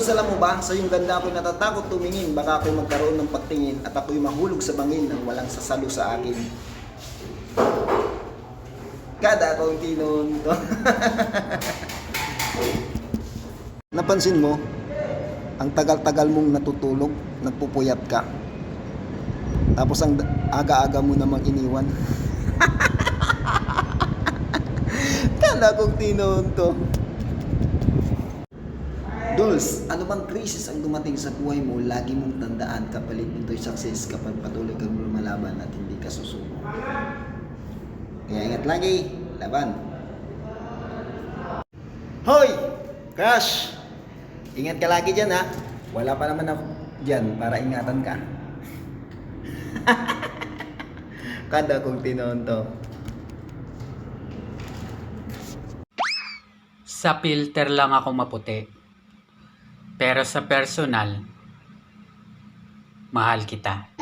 Dulce, alam mo ba, sa iyong ganda ako'y natatakot tumingin. Baka ako'y magkaroon ng pagtingin at ako'y mahulog sa bangin nang walang sasalo sa akin. Kada akong tinunto. Napansin mo, ang tagal-tagal mong natutulog, nagpupuyat ka. Tapos ang aga-aga mo namang iniwan. Kada akong tinunto. Dulce, ano bang krisis ang dumating sa buhay mo, lagi mong tandaan kapalit nito'y success kapag patuloy kang lumalaban at hindi ka susuko. Kaya ingat lagi, laban. Hoy! Crush! Ingat ka lagi dyan ha. Wala pa naman ako dyan para ingatan ka. Kada kong tinonto. Sa filter lang ako maputi. Pero sa personal, mahal kita.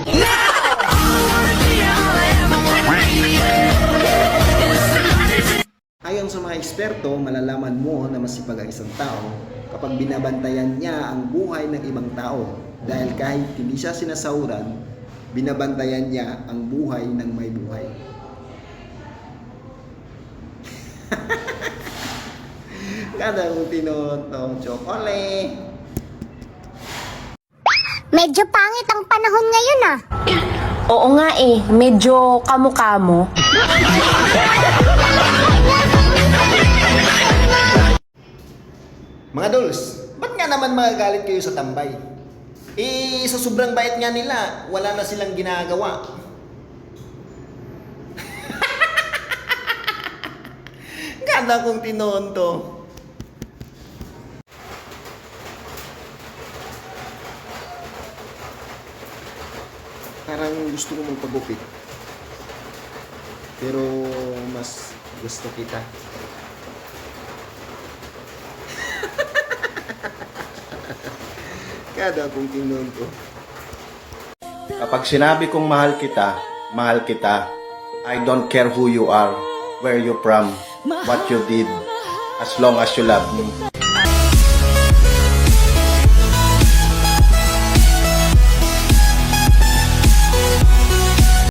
Ayon sa mga eksperto, malalaman mo na masipag ang isang tao kapag binabantayan niya ang buhay ng ibang tao. Dahil kahit hindi siya sinasahuran, binabantayan niya ang buhay ng may buhay. Kada kong tinotong chocolate. Medyo pangit ang panahon ngayon ah. Oo nga eh, medyo kamo-kamo. Mga Dulce, ba't nga naman magagalit kayo sa tambay? Eh, sa sobrang bait nga nila, wala na silang ginagawa. Kada kong tinonto. Parang gusto ko magpagupit. Pero mas gusto kita. Kada kong tinonto. Kapag sinabi kong mahal kita, I don't care who you are, where you from, what you did, as long as you love me.